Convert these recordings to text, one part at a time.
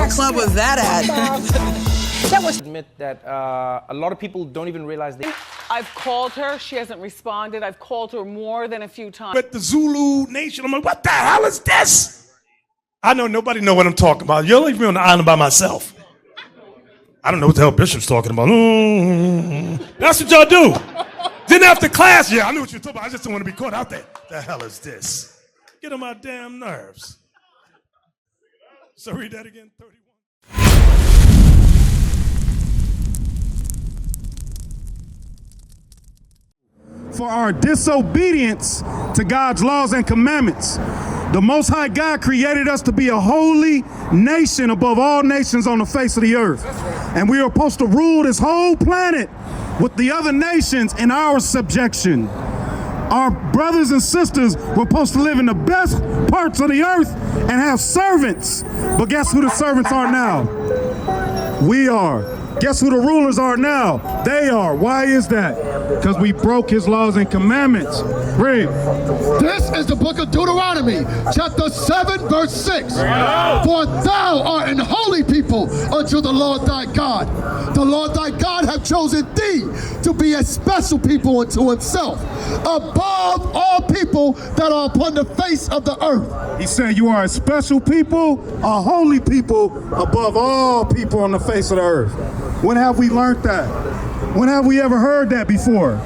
What club was that at? That was admit that a lot of people don't even realize they. I've called her. She hasn't responded. I've called her more than a few times. But the Zulu nation, I'm like, what the hell is this? I know nobody know what I'm talking about. You'll leave me on the island by myself. I don't know what the hell Bishop's talking about. That's what y'all do. Then after class, yeah, I knew what you were talking about. I just don't want to be caught out there. The hell is this? Get on my damn nerves. So read that again, 31. For our disobedience to God's laws and commandments. The Most High God created us to be a holy nation above all nations on the face of the earth. And we are supposed to rule this whole planet with the other nations in our subjection. Our brothers and sisters were supposed to live in the best parts of the earth and have servants. But guess who the servants are now? We are. Guess who the rulers are now? They are. Why is that? Because we broke his laws and commandments. Read. This is the book of Deuteronomy, chapter 7, verse 6. For thou art an holy people unto the Lord thy God. The Lord thy God hath chosen thee to be a special people unto himself, above all people that are upon the face of the earth. He said you are a special people, a holy people, above all people on the face of the earth. When have we learned that? When have we ever heard that before?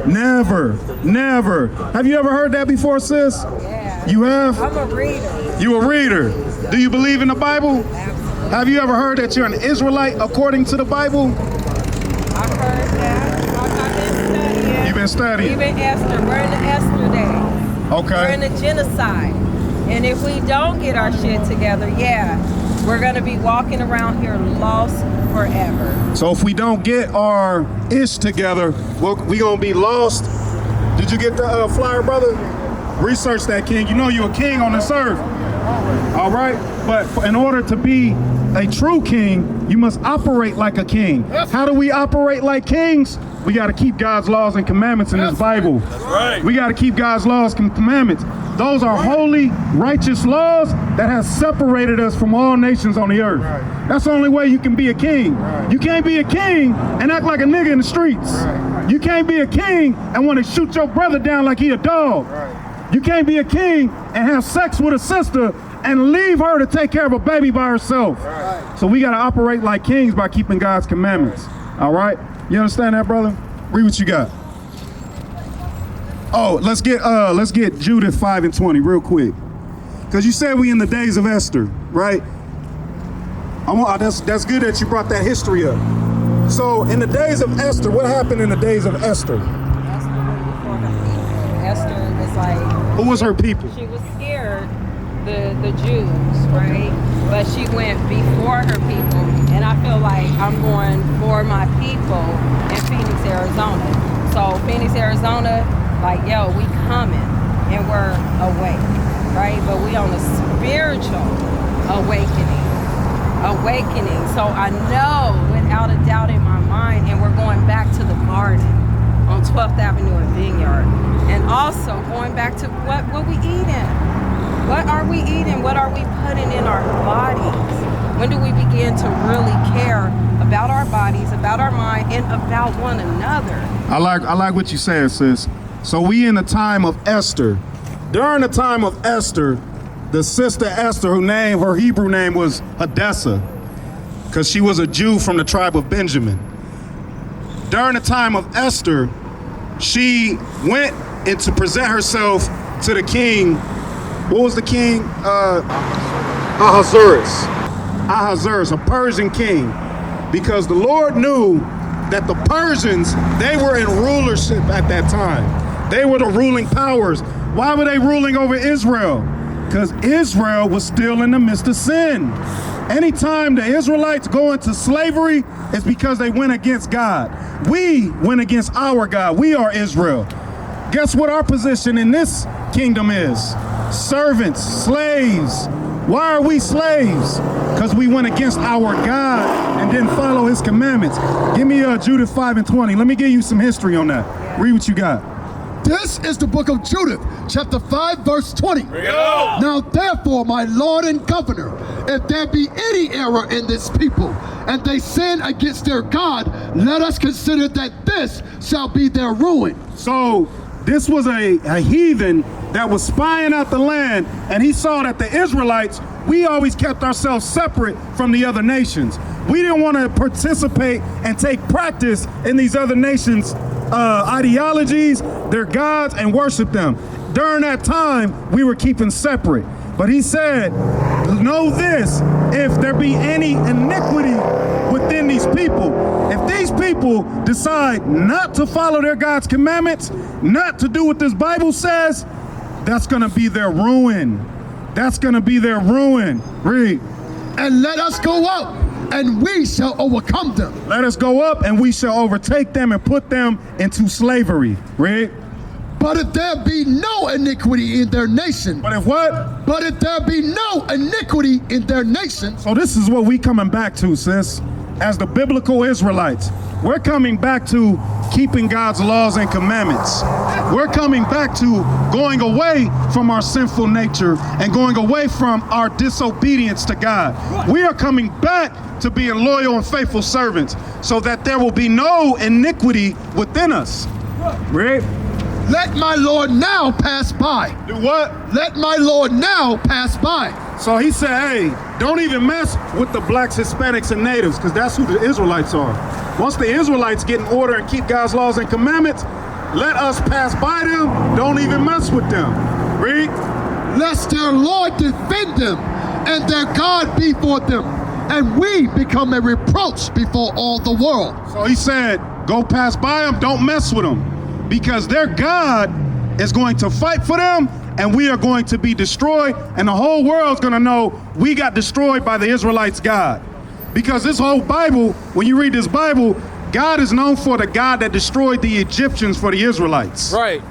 Never, never. Have you ever heard that before, sis? Yeah. You have? I'm a reader. You a reader. Do you believe in the Bible? Absolutely. Have you ever heard that you're an Israelite according to the Bible? I've heard that. I've been studying. You've been studying? Even Esther. We're in the Esther days. Okay. We're in the genocide. And if we don't get our shit together, we're going to be walking around here lost forever. So if we don't get our ish together, we're going to be lost. Did you get the flyer, brother? Research that, king. You know you're a king on this earth. All right? But in order to be a true king, you must operate like a king. How do we operate like kings? We got to keep God's laws and commandments in this Bible. That's right. We got to keep God's laws and commandments. Those are holy, righteous laws that have separated us from all nations on the earth. Right. That's the only way you can be a king. Right. You can't be a king and act like a nigga in the streets. Right. You can't be a king and want to shoot your brother down like he a dog. Right. You can't be a king and have sex with a sister and leave her to take care of a baby by herself. Right. So we got to operate like kings by keeping God's commandments. All right? You understand that, brother? Read what you got. Oh, let's get Judith 5 and 20 real quick. Because you said we in the days of Esther, right? That's good that you brought that history up. So in the days of Esther, what happened in the days of Esther? Esther went before her people. Esther was like... Who was her people? She was scared, the Jews, right? But she went before her people. And I feel like I'm going for my people in Phoenix, Arizona. So Phoenix, Arizona... like, yo, we coming and we're awake, right? But we on a spiritual awakening. So I know without a doubt in my mind, and we're going back to the garden on 12th Avenue and Vineyard. And also going back to what we eating. What are we eating? What are we putting in our bodies? When do we begin to really care about our bodies, about our mind, and about one another? I like what you said, sis. So we in the time of Esther. During the time of Esther, the sister Esther, her Hebrew name was Hadassah, because she was a Jew from the tribe of Benjamin. During the time of Esther, she went in to present herself to the king. What was the king? Ahasuerus, a Persian king, because the Lord knew that the Persians, they were in rulership at that time. They were the ruling powers. Why were they ruling over Israel? Because Israel was still in the midst of sin. Anytime the Israelites go into slavery, it's because they went against God. We went against our God. We are Israel. Guess what our position in this kingdom is? Servants, slaves. Why are we slaves? Because we went against our God and didn't follow his commandments. Give me Judith 5 and 20. Let me give you some history on that. Read what you got. This is the book of Judith, chapter 5, verse 20. Now therefore, my Lord and Governor, if there be any error in this people, and they sin against their God, let us consider that this shall be their ruin. So this was a heathen that was spying out the land, and he saw that the Israelites, we always kept ourselves separate from the other nations. We didn't want to participate and take practice in these other nations' ideologies, their gods, and worship them. During that time, we were keeping separate. But he said, know this, if there be any iniquity within these people, if these people decide not to follow their God's commandments, not to do what this Bible says, that's going to be their ruin. That's going to be their ruin. Read. And let us go up, and we shall overcome them. Let us go up, and we shall overtake them and put them into slavery. Read. But if there be no iniquity in their nation. But if what? But if there be no iniquity in their nation. So this is what we coming back to, sis. As the biblical Israelites, we're coming back to keeping God's laws and commandments. We're coming back to going away from our sinful nature and going away from our disobedience to God. We are coming back to being loyal and faithful servants so that there will be no iniquity within us. Right? Let my Lord now pass by. Do what? Let my Lord now pass by. So he said, hey, don't even mess with the blacks, Hispanics, and natives, because that's who the Israelites are. Once the Israelites get in order and keep God's laws and commandments, let us pass by them. Don't even mess with them. Read. Lest their Lord defend them, and their God be for them, and we become a reproach before all the world. So he said, go pass by them, don't mess with them. Because their God is going to fight for them, and we are going to be destroyed, and the whole world's going to know we got destroyed by the Israelites' God. Because this whole Bible, when you read this Bible, God is known for the God that destroyed the Egyptians for the Israelites. Right.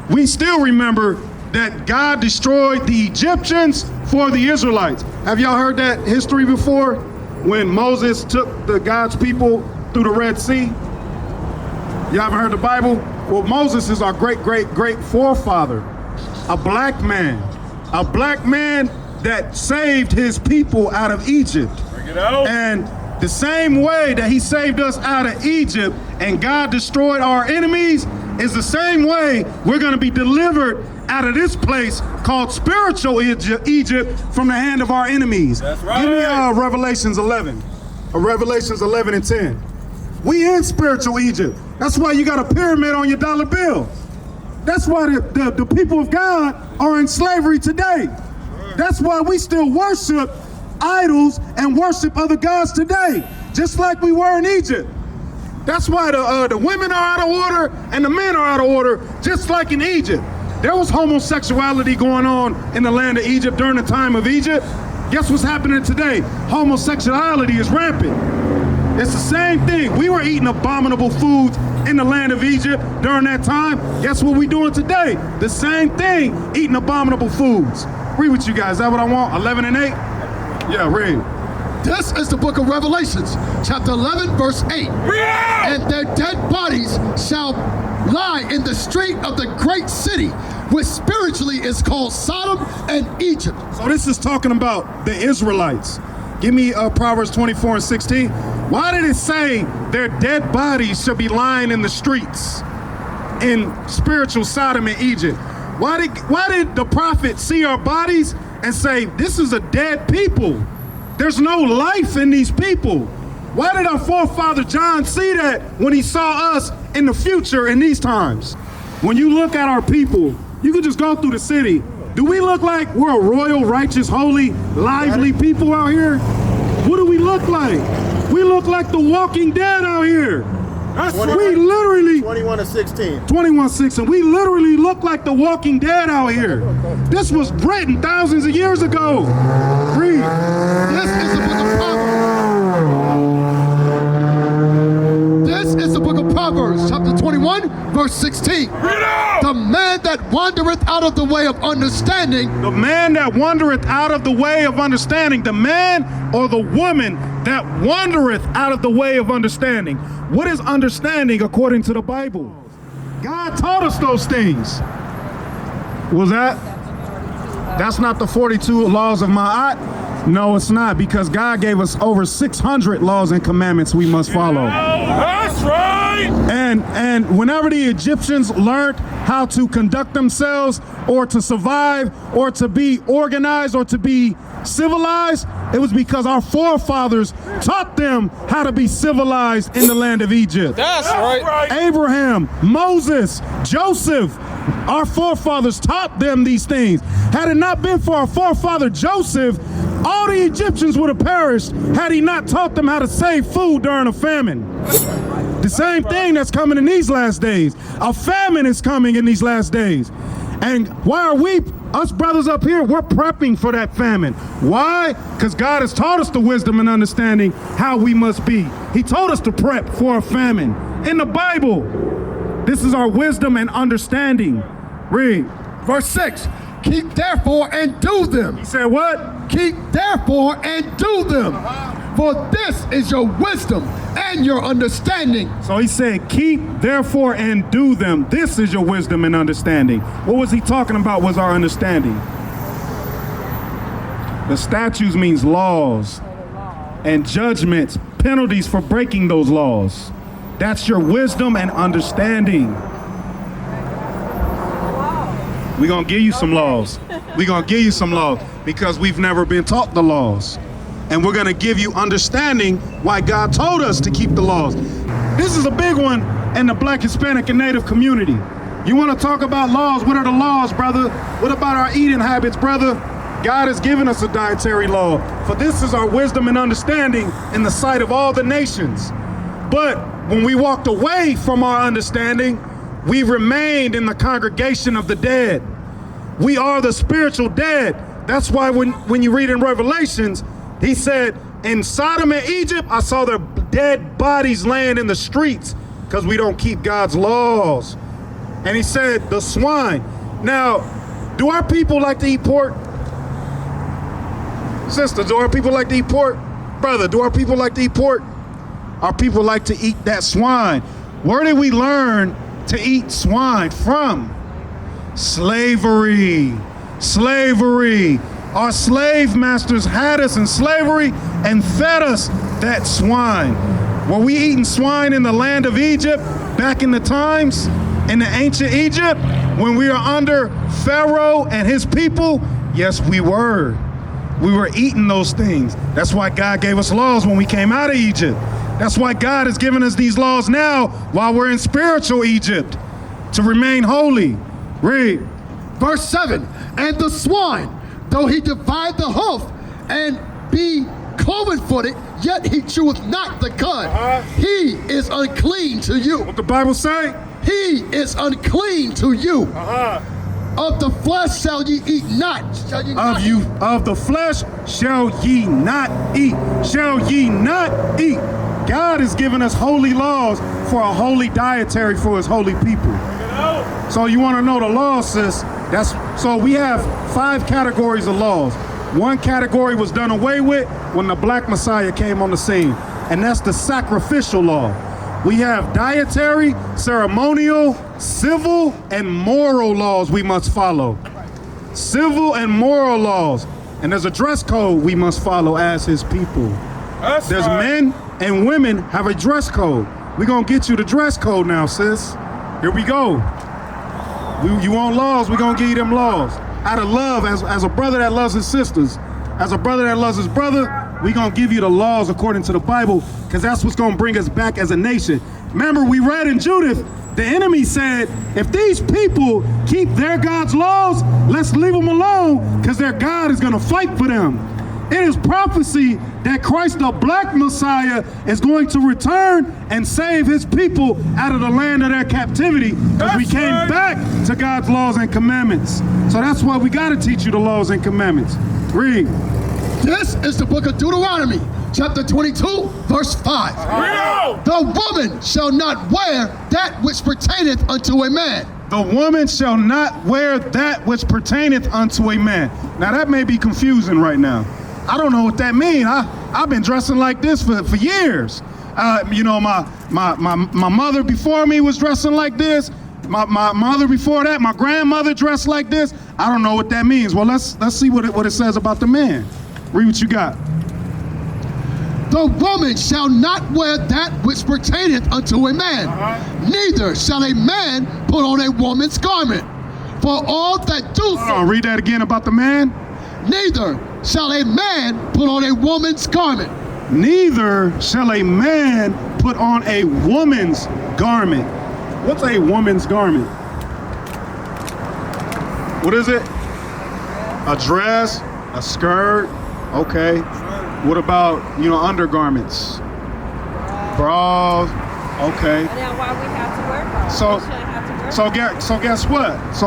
We still remember that God destroyed the Egyptians for the Israelites. Have y'all heard that history before? When Moses took the God's people through the Red Sea? Y'all ever heard the Bible? Well, Moses is our great forefather, a black man that saved his people out of Egypt. Bring it out. And the same way that he saved us out of Egypt and God destroyed our enemies is the same way we're going to be delivered out of this place called spiritual Egypt from the hand of our enemies. That's right. Give me Revelations 11. Revelations 11 and 10. We in spiritual Egypt. That's why you got a pyramid on your dollar bill. That's why the people of God are in slavery today. That's why we still worship idols and worship other gods today, just like we were in Egypt. That's why the women are out of order and the men are out of order, just like in Egypt. There was homosexuality going on in the land of Egypt during the time of Egypt. Guess what's happening today? Homosexuality is rampant. It's the same thing. We were eating abominable foods in the land of Egypt during that time. Guess what we're doing today? The same thing, eating abominable foods. Read with you guys. Is that what I want? 11 and 8? Yeah, read. This is the book of Revelations, chapter 11, verse 8. Yeah! And their dead bodies shall lie in the street of the great city, which spiritually is called Sodom and Egypt. So this is talking about the Israelites. Give me Proverbs 24 and 16. Why did it say their dead bodies shall be lying in the streets in spiritual Sodom and Egypt? Why did the prophet see our bodies and say, this is a dead people? There's no life in these people. Why did our forefather John see that when he saw us in the future in these times? When you look at our people, you can just go through the city. Do we look like we're a royal, righteous, holy, lively people out here? What do we look like? We look like the Walking Dead out here. We literally 21:16. 21:6, and we literally look like the Walking Dead out here. This was written thousands of years ago. Read. This is the book of Proverbs. This is the book of Proverbs, chapter 21, verse 16. The man that wandereth out of the way of understanding. The man that wandereth out of the way of understanding. The man or the woman that wandereth out of the way of understanding. What is understanding according to the Bible? God taught us those things. Was that? That's not the 42 laws of Ma'at. No, it's not, because God gave us over 600 laws and commandments we must follow. That's right. And whenever the Egyptians learned how to conduct themselves or to survive or to be organized or to be civilized, it was because our forefathers taught them how to be civilized in the land of Egypt. That's right. Abraham, Moses, Joseph, our forefathers taught them these things. Had it not been for our forefather Joseph, all the Egyptians would have perished had he not taught them how to save food during a famine. The same thing that's coming in these last days. A famine is coming in these last days. And why are we, us brothers up here, we're prepping for that famine. Why? Because God has taught us the wisdom and understanding how we must be. He told us to prep for a famine. In the Bible, this is our wisdom and understanding. Read. Verse 6. Keep therefore and do them. He said what? Keep therefore and do them. For this is your wisdom and your understanding. So he said, keep therefore and do them. This is your wisdom and understanding. What was he talking about was our understanding. The statutes means laws and judgments, penalties for breaking those laws. That's your wisdom and understanding. We're going to give you some laws. We're going to give you some laws because we've never been taught the laws. And we're going to give you understanding why God told us to keep the laws. This is a big one in the Black, Hispanic, and Native community. You want to talk about laws? What are the laws, brother? What about our eating habits, brother? God has given us a dietary law. For this is our wisdom and understanding in the sight of all the nations. But when we walked away from our understanding, we remained in the congregation of the dead. We are the spiritual dead. That's why when you read in Revelations, he said, in Sodom and Egypt, I saw their dead bodies laying in the streets because we don't keep God's laws. And he said, the swine. Now, do our people like to eat pork? Sister, do our people like to eat pork? Brother, do our people like to eat pork? Our people like to eat that swine. Where did we learn to eat swine from? Slavery. Slavery. Our slave masters had us in slavery and fed us that swine. Were we eating swine in the land of Egypt back in the times, in the ancient Egypt, when we were under Pharaoh and his people? Yes, we were. We were eating those things. That's why God gave us laws when we came out of Egypt. That's why God has given us these laws now while we're in spiritual Egypt to remain holy. Read. Verse 7. And the swine, though he divide the hoof and be cloven-footed, yet he cheweth not the cud. He is unclean to you. What the Bible say? He is unclean to you. Of the flesh shall ye eat not. Of the flesh shall ye not eat. Shall ye not eat. God has given us holy laws for a holy dietary for his holy people. So you want to know the law, sis? So we have 5 categories of laws. One category was done away with when the Black Messiah came on the scene, and that's the sacrificial law. We have dietary, ceremonial, civil, and moral laws we must follow. Civil and moral laws. And there's a dress code we must follow as his people. There's men and women have a dress code. We're going to get you the dress code now, sis. Here we go. You want laws, we're going to give you them laws. Out of love, as a brother that loves his sisters, as a brother that loves his brother, we're going to give you the laws according to the Bible, because that's what's going to bring us back as a nation. Remember, we read in Judith, the enemy said, if these people keep their God's laws, let's leave them alone, because their God is going to fight for them. It is prophecy that Christ, the Black Messiah, is going to return and save his people out of the land of their captivity, because we came back to God's laws and commandments. So that's why we got to teach you the laws and commandments. Read. This is the book of Deuteronomy, chapter 22, verse 5. The woman shall not wear that which pertaineth unto a man. The woman shall not wear that which pertaineth unto a man. Now that may be confusing right now. I don't know what that means. I've been dressing like this for years. You know, my mother before me was dressing like this. My mother before that, my grandmother dressed like this. I don't know what that means. Well, let's see what it says about the man. Read what you got. The woman shall not wear that which pertaineth unto a man, neither shall a man put on a woman's garment. For all that do so, Read that again about the man. neither shall a man put on a woman's garment. Neither shall a man put on a woman's garment. What's a woman's garment? What is it? A dress, a skirt, okay. What about, undergarments? Bras, okay. And then why we have to wear bras? So- We shouldn't have to wear So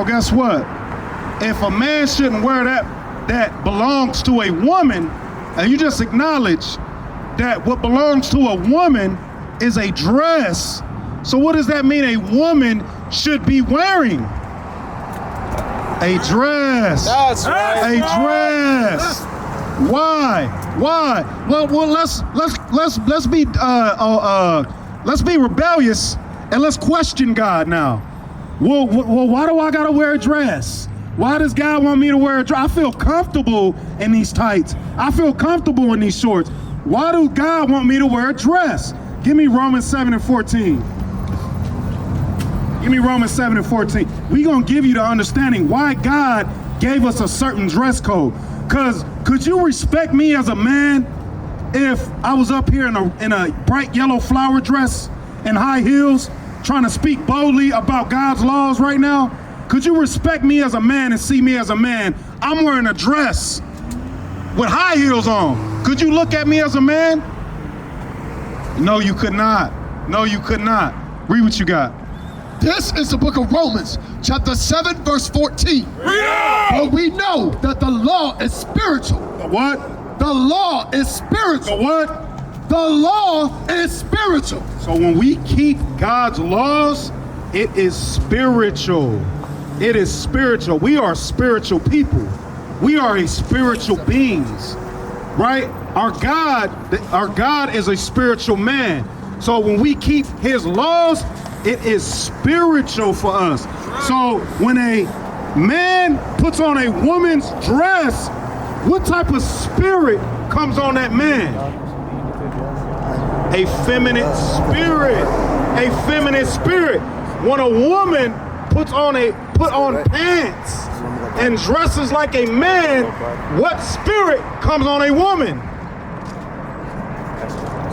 bras. guess what? If a man shouldn't wear that belongs to a woman, and you just acknowledge that what belongs to a woman is a dress, so what does that mean a woman should be wearing? A dress. That's right. A dress. Why? Well, let's be rebellious and let's question God now. Well, why do I gotta wear a dress? Why does God want me to wear a dress? I feel comfortable in these tights. I feel comfortable in these shorts. Why do God want me to wear a dress? Give me Romans 7:14. Give me Romans 7:14. We're gonna give you the understanding why God gave us a certain dress code. Cause could you respect me as a man if I was up here in a bright yellow flower dress and high heels trying to speak boldly about God's laws right now? Could you respect me as a man and see me as a man? I'm wearing a dress with high heels on. Could you look at me as a man? No, you could not. No, you could not. Read what you got. This is the book of Romans, chapter 7, verse 14. But we know that the law is spiritual. The what? The law is spiritual. The what? The law is spiritual. So when we keep God's laws, it is spiritual. It is spiritual. We are spiritual people. We are a spiritual beings, right? Our God is a spiritual man. So when we keep his laws, it is spiritual for us. So when a man puts on a woman's dress, what type of spirit comes on that man? A feminine spirit. A feminine spirit. When a woman put on pants and dresses like a man, what spirit comes on a woman?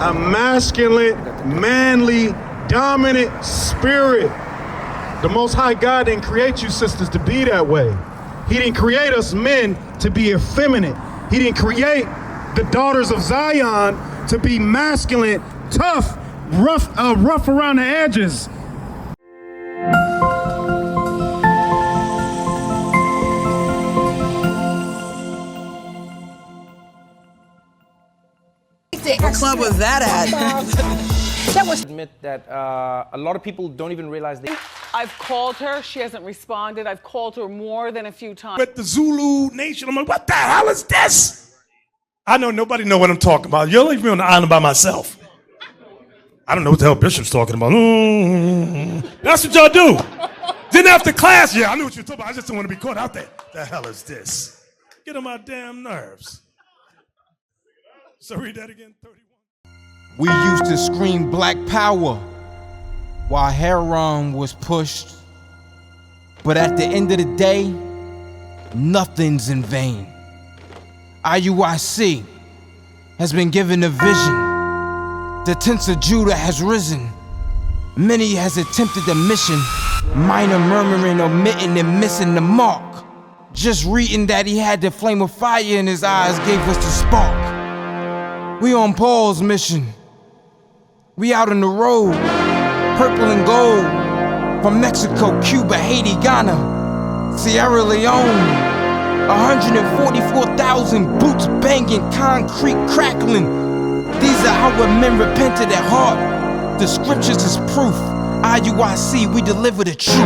A masculine, manly, dominant spirit. The Most High God didn't create you sisters to be that way. He didn't create us men to be effeminate. He didn't create the daughters of Zion to be masculine, tough, rough around the edges. What club was that at? Admit that a lot of people don't even realize they. I've called her. She hasn't responded. I've called her more than a few times. But the Zulu nation, I'm like, what the hell is this? I know nobody know what I'm talking about. You'll leave me on the island by myself. I don't know what the hell Bishop's talking about. That's what y'all do. Then after class, yeah, I knew what you were talking about. I just don't want to be caught out there. The hell is this? Get on my damn nerves. So read that again, 31. We used to scream black power while heroin was pushed. But at the end of the day, nothing's in vain. IUIC has been given a vision. The tents of Judah has risen. Many has attempted the mission. Minor murmuring, omitting, and missing the mark. Just reading that he had the flame of fire in his eyes gave us the spark. We on Paul's mission. We out on the road, purple and gold. From Mexico, Cuba, Haiti, Ghana, Sierra Leone. 144,000 boots banging, concrete crackling. These are our men repented at heart. The scriptures is proof. IUIC, we deliver the truth.